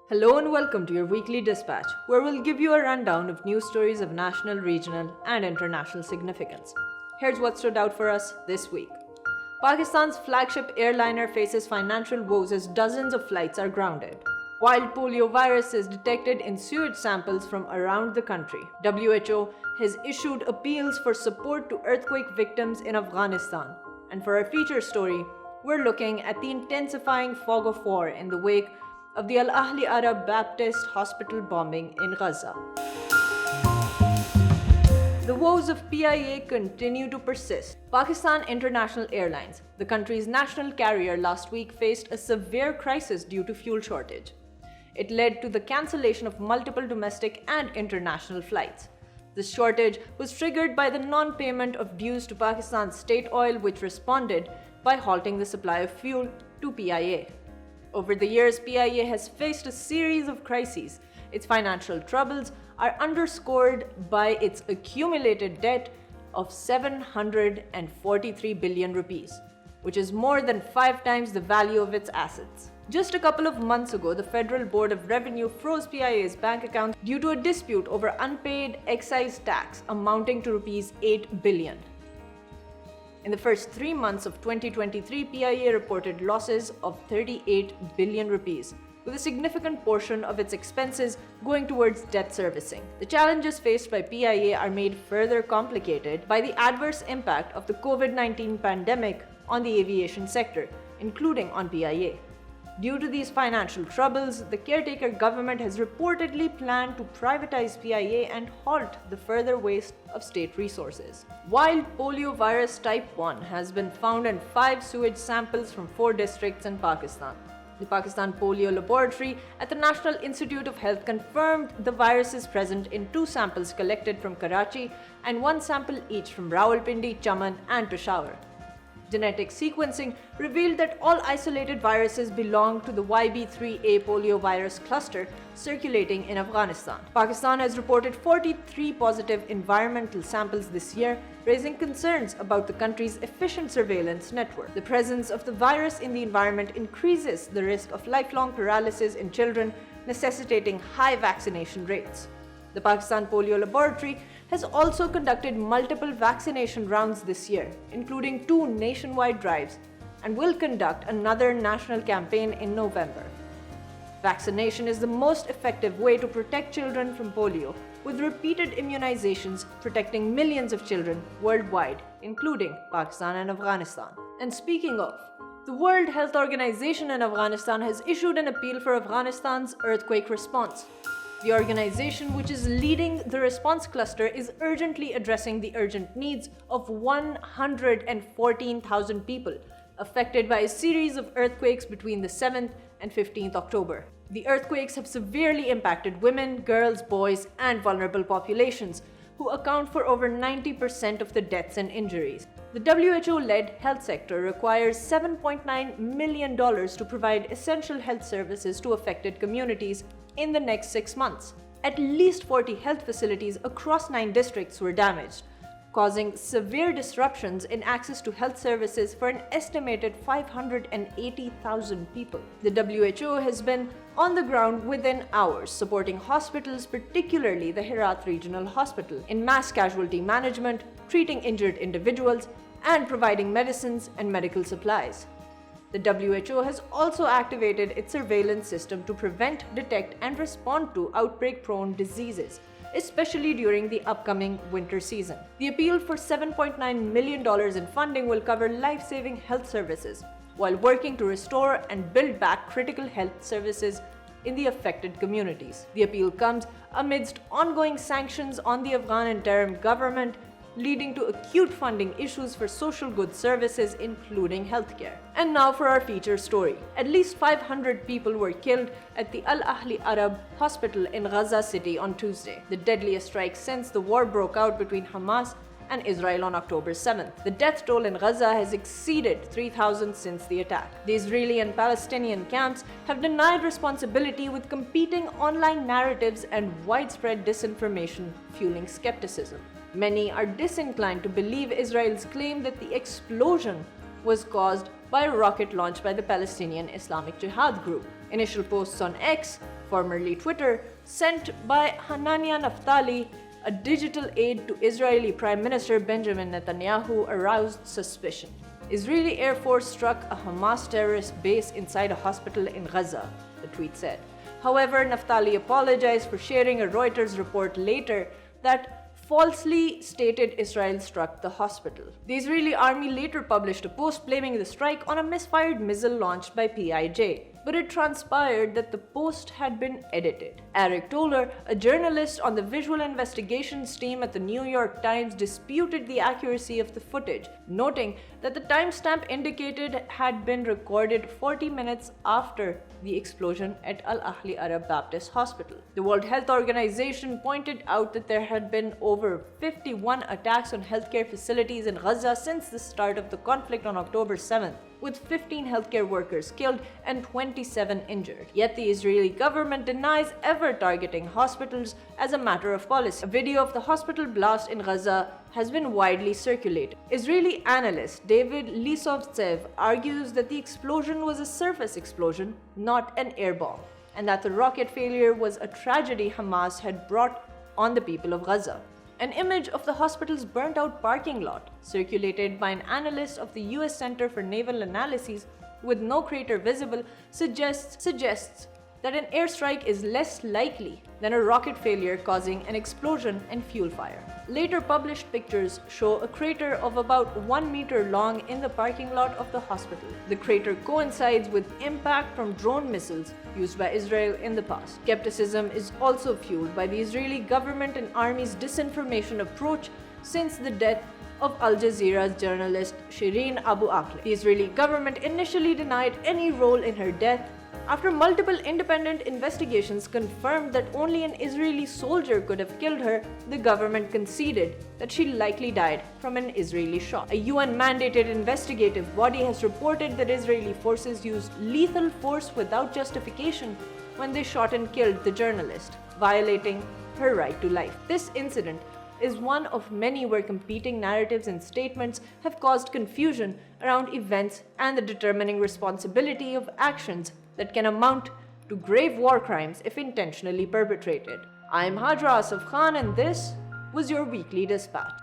Hello and welcome to your weekly dispatch, where we'll give you a rundown of news stories of national, regional, and international significance. Here's what stood out for us this week. Pakistan's flagship airliner faces financial woes as dozens of flights are grounded. Wild poliovirus is detected in sewage samples from around the country. WHO has issued appeals for support to earthquake victims in Afghanistan. And for our feature story, we're looking at the intensifying fog of war in the wake of the al-Ahli Arab Baptist Hospital bombing in Gaza. The woes of PIA continue to persist. Pakistan International Airlines, the country's national carrier, last week faced a severe crisis due to fuel shortage. It led to the cancellation of multiple domestic and international flights. This shortage was triggered by the non-payment of dues to Pakistan's state oil, which responded by halting the supply of fuel to PIA. Over the years, PIA has faced a series of crises. Its financial troubles are underscored by its accumulated debt of 743 billion rupees, which is more than 5 times the value of its assets. Just a couple of months ago, the Federal Board of Revenue froze PIA's bank accounts due to a dispute over unpaid excise tax amounting to rupees 8 billion. In the first 3 months of 2023, PIA reported losses of 38 billion rupees, with a significant portion of its expenses going towards debt servicing. The challenges faced by PIA are made further complicated by the adverse impact of the COVID-19 pandemic on the aviation sector, including on PIA. Due to these financial troubles, the caretaker government has reportedly planned to privatize PIA and halt the further waste of state resources. Wild poliovirus type 1 has been found in 5 sewage samples from 4 districts in Pakistan. The Pakistan Polio Laboratory at the National Institute of Health confirmed the virus is present in 2 samples collected from Karachi and 1 sample each from Rawalpindi, Chaman, and Peshawar. Genetic sequencing revealed that all isolated viruses belong to the YB3A poliovirus cluster circulating in Afghanistan. Pakistan has reported 43 positive environmental samples this year, raising concerns about the country's efficient surveillance network. The presence of the virus in the environment increases the risk of lifelong paralysis in children, necessitating high vaccination rates. The Pakistan Polio Laboratory has also conducted multiple vaccination rounds this year, including 2 nationwide drives, and will conduct another national campaign in November. Vaccination is the most effective way to protect children from polio, with repeated immunizations protecting millions of children worldwide, including Pakistan and Afghanistan. And speaking of, the World Health Organization in Afghanistan has issued an appeal for Afghanistan's earthquake response. The organization, which is leading the response cluster, is urgently addressing the urgent needs of 114,000 people affected by a series of earthquakes between the 7th and 15th October. The earthquakes have severely impacted women, girls, boys, and vulnerable populations, who account for over 90% of the deaths and injuries. The WHO-led health sector requires $7.9 million to provide essential health services to affected communities in the next 6 months. At least 40 health facilities across 9 districts were damaged, causing severe disruptions in access to health services for an estimated 580,000 people. The WHO has been on the ground within hours, supporting hospitals, particularly the Herat Regional Hospital, in mass casualty management, treating injured individuals, and providing medicines and medical supplies. The WHO has also activated its surveillance system to prevent, detect, and respond to outbreak-prone diseases, especially during the upcoming winter season. The appeal for $7.9 million in funding will cover life-saving health services, while working to restore and build back critical health services in the affected communities. The appeal comes amidst ongoing sanctions on the Afghan interim government, leading to acute funding issues for social goods services, including healthcare. And now for our feature story. At least 500 people were killed at the al-Ahli Arab Hospital in Gaza City on Tuesday, the deadliest strike since the war broke out between Hamas and Israel on October 7th. The death toll in Gaza has exceeded 3,000 since the attack. The Israeli and Palestinian camps have denied responsibility, with competing online narratives and widespread disinformation fueling skepticism. Many are disinclined to believe Israel's claim that the explosion was caused by a rocket launched by the Palestinian Islamic Jihad group. Initial posts on X formerly Twitter, sent by Hanania Naftali, a digital aide to Israeli Prime Minister Benjamin Netanyahu, aroused suspicion. Israeli Air Force struck a Hamas terrorist base inside a hospital in Gaza, the tweet said. However, Naftali apologized for sharing a Reuters report later that falsely stated Israel struck the hospital. The Israeli army later published a post blaming the strike on a misfired missile launched by PIA, but it transpired that the post had been edited. Eric Toller, a journalist on the visual investigations team at the New York Times, disputed the accuracy of the footage, noting that the timestamp indicated had been recorded 40 minutes after the explosion at al-Ahli Arab Baptist Hospital. The World Health Organization pointed out that there had been over 51 attacks on healthcare facilities in Gaza since the start of the conflict on October 7th, with 15 healthcare workers killed and 27 injured. Yet the Israeli government denies ever targeting hospitals as a matter of policy. A video of the hospital blast in Gaza has been widely circulated. Israeli analyst David Lisovtsev argues that the explosion was a surface explosion, not an air bomb, and that the rocket failure was a tragedy Hamas had brought on the people of Gaza. An image of the hospital's burnt-out parking lot, circulated by an analyst of the US Center for Naval Analyses with no crater visible, suggests that an airstrike is less likely than a rocket failure causing an explosion and fuel fire. Later published pictures show a crater of about 1 meter long in the parking lot of the hospital. The crater coincides with impact from drone missiles used by Israel in the past. Skepticism is also fueled by the Israeli government and army's disinformation approach since the death of Al Jazeera's journalist Shireen Abu Akleh. The Israeli government initially denied any role in her death. After multiple independent investigations confirmed that only an Israeli soldier could have killed her, the government conceded that she likely died from an Israeli shot. A UN-mandated investigative body has reported that Israeli forces used lethal force without justification when they shot and killed the journalist, violating her right to life. This incident is one of many where competing narratives and statements have caused confusion around events and the determining responsibility of actions that can amount to grave war crimes if intentionally perpetrated. I'm Hajra Asif Khan, and this was your Weekly Dispatch.